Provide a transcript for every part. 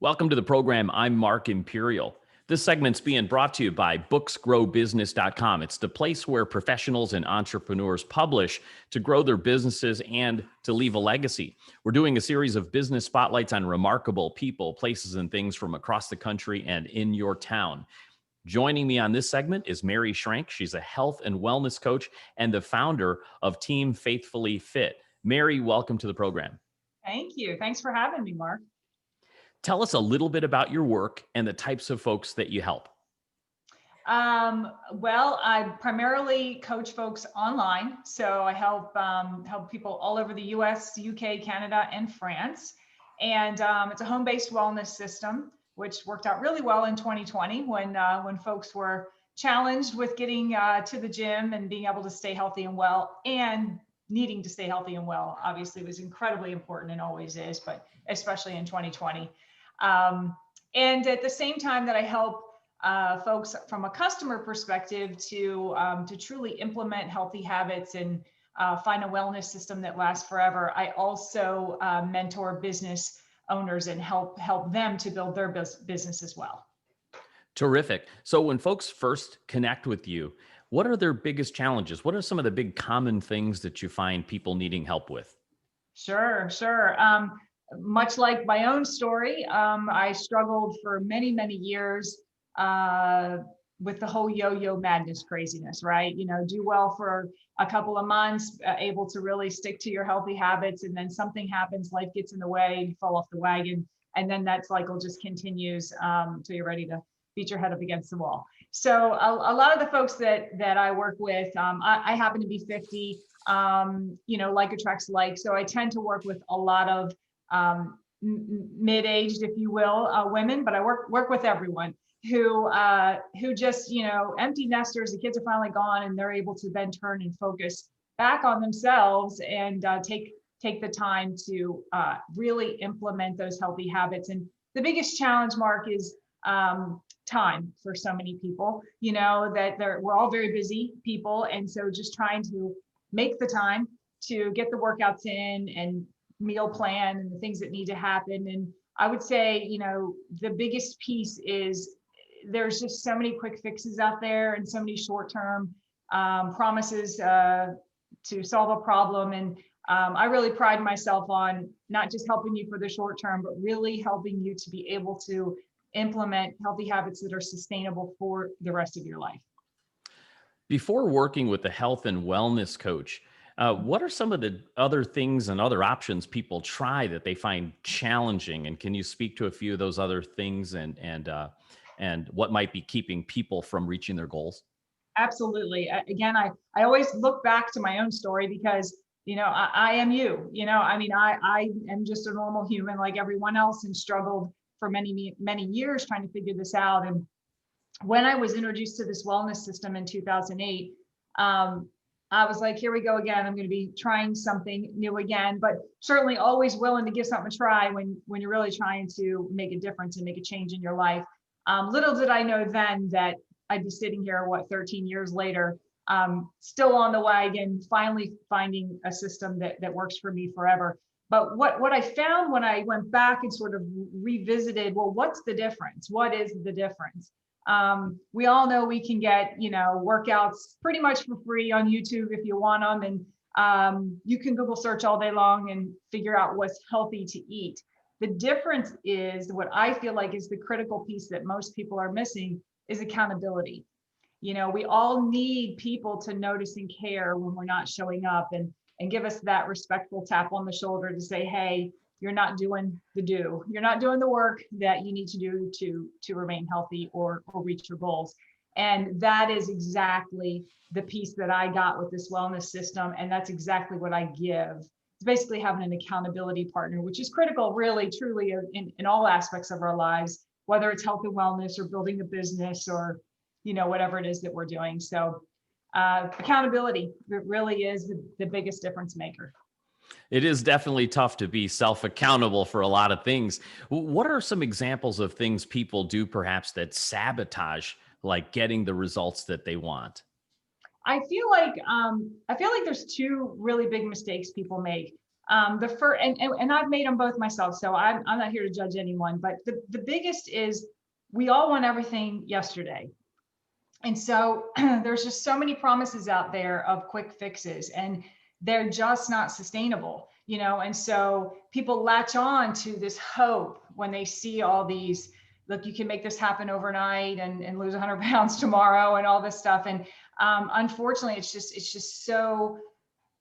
Welcome to the program. I'm Mark Imperial. This segment's being brought to you by booksgrowbusiness.com. It's the place where professionals and entrepreneurs publish to grow their businesses and to leave a legacy. We're doing a series of business spotlights on remarkable people, places, and things from across the country and in your town. Joining me on this segment is Mary Schrank. She's a health and wellness coach and the founder of Team Faithfully Fit. Mary, welcome to the program. Thank you. Thanks for having me, Mark. Tell us a little bit about your work and the types of folks that you help. Well, I primarily coach folks online. So I help people all over the US, UK, Canada, and France. And it's a home-based wellness system, which worked out really well in 2020 when folks were challenged with getting to the gym and being able to stay healthy and well, and needing to stay healthy and well. Obviously, was incredibly important and always is, but especially in 2020. And at the same time that I help folks from a customer perspective to truly implement healthy habits and find a wellness system that lasts forever, I also mentor business owners and help them to build their business as well. Terrific. So when folks first connect with you, what are their biggest challenges? What are some of the big common things that you find people needing help with? Sure. Much like my own story, I struggled for many, many years with the whole yo-yo madness craziness, right? Do well for a couple of months, able to really stick to your healthy habits, and then something happens, life gets in the way, you fall off the wagon, and then that cycle just continues till you're ready to beat your head up against the wall. So a lot of the folks that I work with, I happen to be 50, like attracts like, so I tend to work with a lot of mid-aged, if you will, women, but I work with everyone who just, empty nesters, the kids are finally gone and they're able to then turn and focus back on themselves and take the time to really implement those healthy habits. And the biggest challenge, Mark, is time for so many people, that we're all very busy people. And so just trying to make the time to get the workouts in and meal plan and the things that need to happen. And I would say, the biggest piece is there's just so many quick fixes out there and so many short-term promises to solve a problem. And I really pride myself on not just helping you for the short term, but really helping you to be able to implement healthy habits that are sustainable for the rest of your life. Before working with a health and wellness coach, what are some of the other things and other options people try that they find challenging? And can you speak to a few of those other things and what might be keeping people from reaching their goals? Absolutely. Again, I always look back to my own story because, I am you, I am just a normal human like everyone else and struggled for many, many years trying to figure this out. And when I was introduced to this wellness system in 2008, I was like, here we go again. I'm going to be trying something new again, but certainly always willing to give something a try when you're really trying to make a difference and make a change in your life. Little did I know then that I'd be sitting here, 13 years later, still on the wagon, finally finding a system that works for me forever. But what I found when I went back and sort of revisited, well, what's the difference? What is the difference? We all know we can get, workouts pretty much for free on YouTube if you want them. And you can Google search all day long and figure out what's healthy to eat. The difference is what I feel like is the critical piece that most people are missing is accountability. We all need people to notice and care when we're not showing up and give us that respectful tap on the shoulder to say, hey, you're not doing you're not doing the work that you need to do to remain healthy or reach your goals. And that is exactly the piece that I got with this wellness system. And that's exactly what I give. It's basically having an accountability partner, which is critical, really, truly in all aspects of our lives, whether it's health and wellness or building a business or, whatever it is that we're doing. So accountability, it really is the biggest difference maker. It is definitely tough to be self-accountable for a lot of things. What are some examples of things people do perhaps that sabotage like getting the results that they want? I feel like there's two really big mistakes people make. The first, and I've made them both myself, so I'm not here to judge anyone, but the biggest is we all want everything yesterday. And so there's just so many promises out there of quick fixes, and they're just not sustainable, you know? And so people latch on to this hope when they see all these, look, you can make this happen overnight and lose 100 pounds tomorrow and all this stuff. And unfortunately, it's just so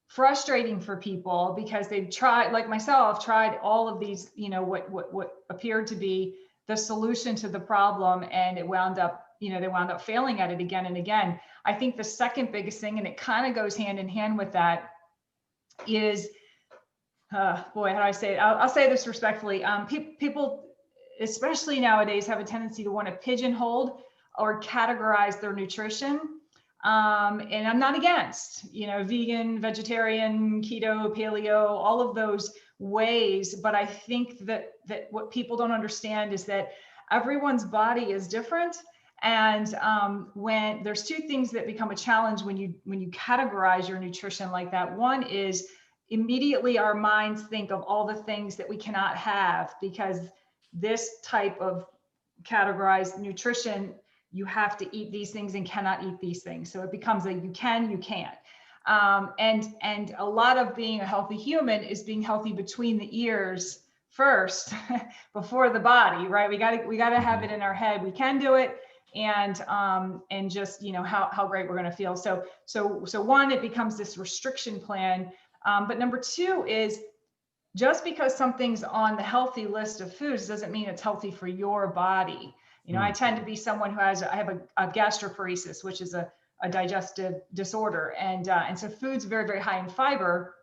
frustrating for people because they've tried, like myself, tried all of these, you know, what appeared to be the solution to the problem, and it wound up, you know, they wound up failing at it again and again. I think the second biggest thing, and it kind of goes hand in hand with that, is, boy, how do I say it? I'll say this respectfully. People, especially nowadays, have a tendency to want to pigeonhole or categorize their nutrition. And I'm not against, you know, vegan, vegetarian, keto, paleo, all of those ways. But I think that what people don't understand is that everyone's body is different. And when there's two things that become a challenge when you categorize your nutrition like that. One is immediately our minds think of all the things that we cannot have because this type of categorized nutrition, you have to eat these things and cannot eat these things. So it becomes a you can, you can't. And a lot of being a healthy human is being healthy between the ears first before the body, right? We got to have it in our head. We can do it. And just, you know, how great we're going to feel. So one, it becomes this restriction plan. But number two is just because something's on the healthy list of foods doesn't mean it's healthy for your body. You know, I tend to be someone who I have a gastroparesis, which is a digestive disorder. And so foods very, very high in fiber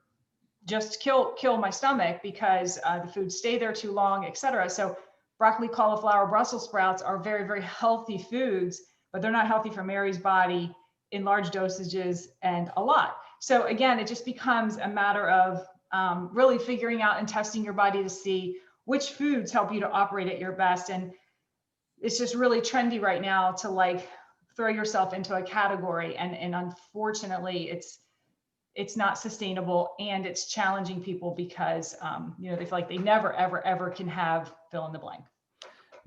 just kill my stomach because the foods stay there too long, et cetera. So broccoli, cauliflower, Brussels sprouts are very, very healthy foods, but they're not healthy for Mary's body in large dosages and a lot. So again, it just becomes a matter of really figuring out and testing your body to see which foods help you to operate at your best. And it's just really trendy right now to like throw yourself into a category. And unfortunately, it's not sustainable, and it's challenging people because you know, they feel like they never, ever, ever can have fill in the blank.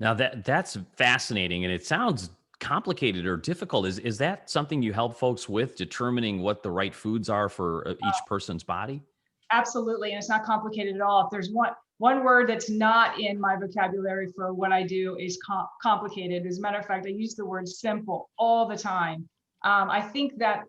Now that's fascinating, and it sounds complicated or difficult. Is that something you help folks with, determining what the right foods are for each person's body? Absolutely, and it's not complicated at all. If there's one word that's not in my vocabulary for what I do is complicated. As a matter of fact, I use the word simple all the time. I think that's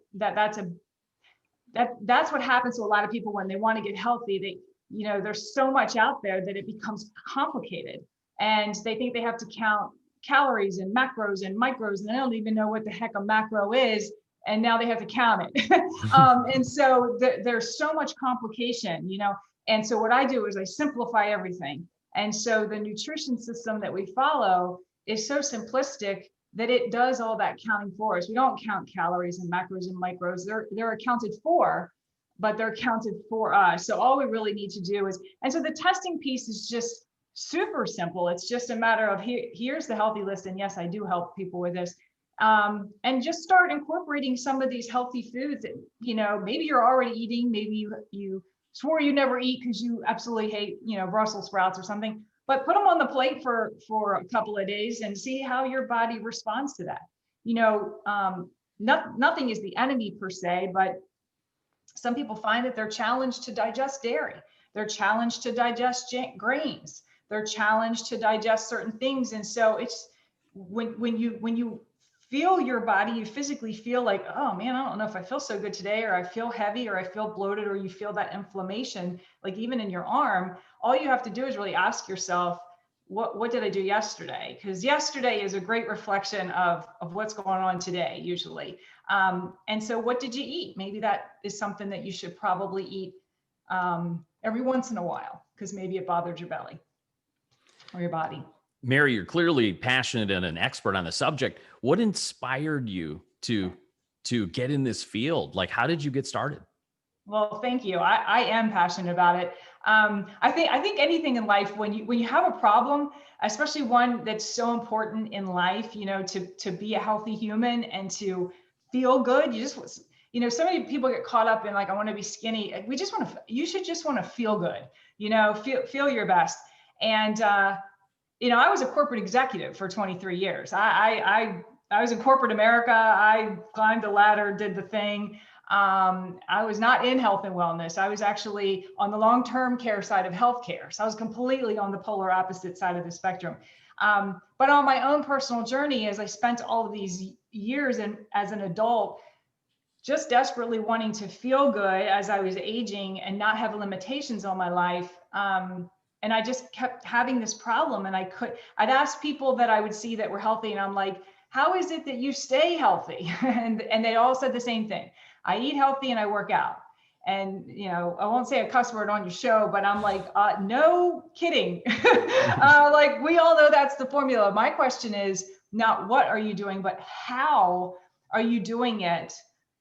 what happens to a lot of people when they want to get healthy. They, you know, there's so much out there that it becomes complicated, and they think they have to count calories and macros and micros, and they don't even know what the heck a macro is. And now they have to count it. And so there's so much complication, you know? And so what I do is I simplify everything. And so the nutrition system that we follow is so simplistic that it does all that counting for us. We don't count calories and macros and micros. They're accounted for, but they're counted for us. So all we really need to do is, and so the testing piece is just super simple. It's just a matter of here's the healthy list. And yes, I do help people with this. And just start incorporating some of these healthy foods that, you know, maybe you're already eating, maybe you swore you never eat because you absolutely hate, you know, Brussels sprouts or something, but put them on the plate for a couple of days and see how your body responds to that. You know, nothing is the enemy per se, but some people find that they're challenged to digest dairy. They're challenged to digest grains. They're challenged to digest certain things. And so it's when you feel your body, you physically feel like, oh man, I don't know if I feel so good today, or I feel heavy, or I feel bloated, or you feel that inflammation, like even in your arm, all you have to do is really ask yourself, what did I do yesterday? Because yesterday is a great reflection of what's going on today, usually. And so what did you eat? Maybe that is something that you should probably eat every once in a while, because maybe it bothered your belly or your body. Mary, you're clearly passionate and an expert on the subject. What inspired you to get in this field? Like, how did you get started? Well, thank you. I am passionate about it. I think anything in life, when you have a problem, especially one that's so important in life, you know, to be a healthy human and to feel good, so many people get caught up in like, I want to be skinny. You should just want to feel good, feel your best. And, I was a corporate executive for 23 years. I was in corporate America. I climbed the ladder, did the thing. I was not in health and wellness. I was actually on the long-term care side of healthcare. So I was completely on the polar opposite side of the spectrum. But on my own personal journey, as I spent all of these years as an adult, just desperately wanting to feel good as I was aging and not have limitations on my life. And I just kept having this problem. And I'd ask people that I would see that were healthy, and I'm like, how is it that you stay healthy? And they all said the same thing. I eat healthy and I work out. And, I won't say a cuss word on your show, but I'm like, no kidding. Like, we all know that's the formula. My question is not what are you doing, but how are you doing it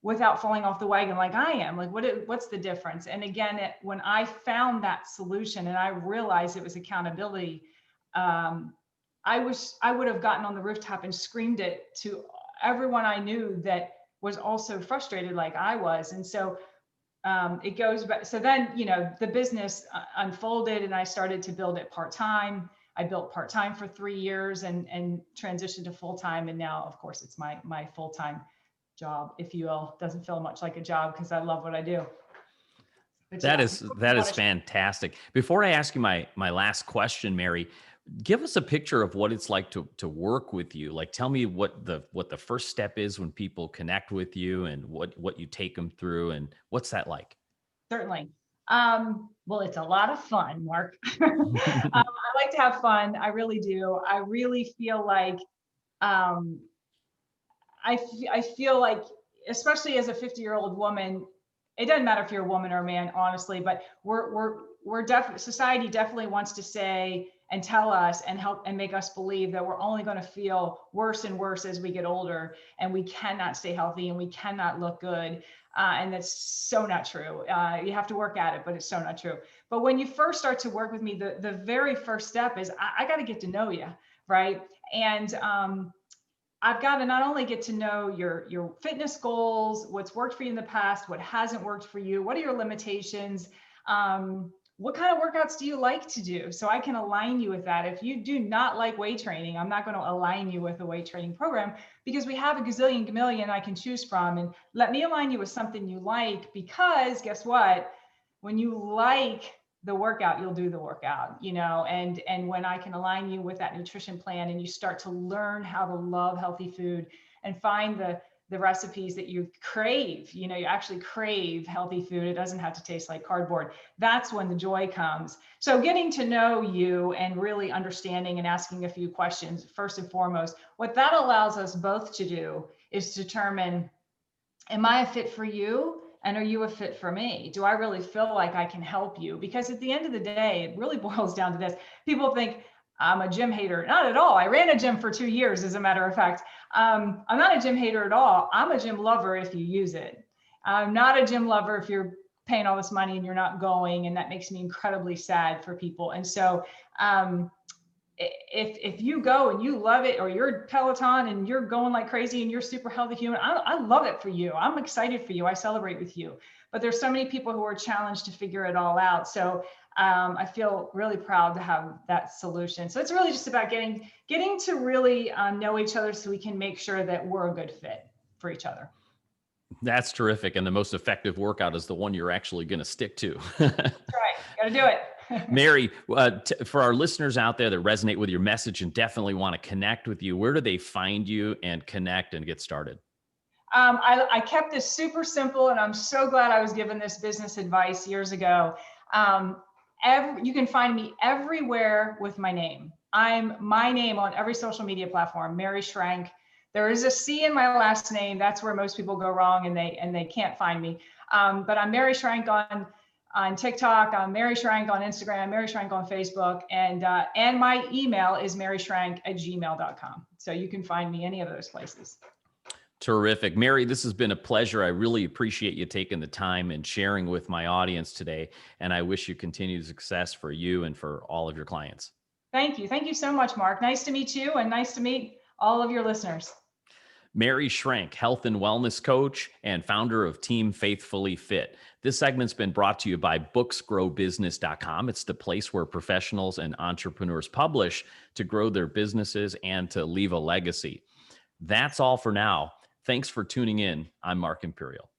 without falling off the wagon like I am? Like, what's the difference? And again, when I found that solution and I realized it was accountability, I would have gotten on the rooftop and screamed it to everyone I knew that was also frustrated like I was. And so it goes back. So then, the business unfolded and I started to build it part-time. I built part-time for 3 years and transitioned to full-time. And now, of course, it's my full-time job, if you will. Doesn't feel much like a job because I love what I do. That is fantastic. Before I ask you my last question, Mary, give us a picture of what it's like to work with you. Like, tell me what the first step is when people connect with you, and what you take them through, and what's that like? Certainly. Well, it's a lot of fun, Mark. I like to have fun. I really do. I really feel like, I feel like, especially as a 50-year-old woman, it doesn't matter if you're a woman or a man, honestly, but society definitely wants to say and tell us and help and make us believe that we're only going to feel worse and worse as we get older, and we cannot stay healthy and we cannot look good. And that's so not true. You have to work at it, but it's so not true. But when you first start to work with me, the very first step is I got to get to know you, right? And I've got to not only get to know your fitness goals, what's worked for you in the past, what hasn't worked for you, what are your limitations, what kind of workouts do you like to do? So I can align you with that. If you do not like weight training, I'm not going to align you with a weight training program, because we have a gazillion chameleon I can choose from. And let me align you with something you like, because guess what? When you like the workout, you'll do the workout, and when I can align you with that nutrition plan and you start to learn how to love healthy food and find the recipes that you crave, you actually crave healthy food. It doesn't have to taste like cardboard. That's when the joy comes. So getting to know you and really understanding and asking a few questions, first and foremost, what that allows us both to do is determine, am I a fit for you? And are you a fit for me? Do I really feel like I can help you? Because at the end of the day, it really boils down to this. People think I'm a gym hater. Not at all. I ran a gym for 2 years, as a matter of fact. I'm not a gym hater at all. I'm a gym lover if you use it. I'm not a gym lover if you're paying all this money and you're not going, and that makes me incredibly sad for people. And so if you go and you love it, or you're Peloton and you're going like crazy and you're super healthy human, I love it for you. I'm excited for you. I celebrate with you. But there's so many people who are challenged to figure it all out. So I feel really proud to have that solution. So it's really just about getting to really know each other, so we can make sure that we're a good fit for each other. That's terrific. And the most effective workout is the one you're actually going to stick to. That's right. Got to do it. Mary, for our listeners out there that resonate with your message and definitely want to connect with you, where do they find you and connect and get started? I kept this super simple, and I'm so glad I was given this business advice years ago. You can find me everywhere with my name. I'm my name on every social media platform, Mary Schrank. There is a C in my last name. That's where most people go wrong, and they can't find me. But I'm Mary Schrank on TikTok, I'm Mary Schrank on Instagram, Mary Schrank on Facebook, and my email is maryschrank@gmail.com. So you can find me any of those places. Terrific. Mary, this has been a pleasure. I really appreciate you taking the time and sharing with my audience today. And I wish you continued success for you and for all of your clients. Thank you. Thank you so much, Mark. Nice to meet you, and nice to meet all of your listeners. Mary Schrank, health and wellness coach and founder of Team Faithfully Fit. This segment's been brought to you by booksgrowbusiness.com. It's the place where professionals and entrepreneurs publish to grow their businesses and to leave a legacy. That's all for now. Thanks for tuning in. I'm Mark Imperial.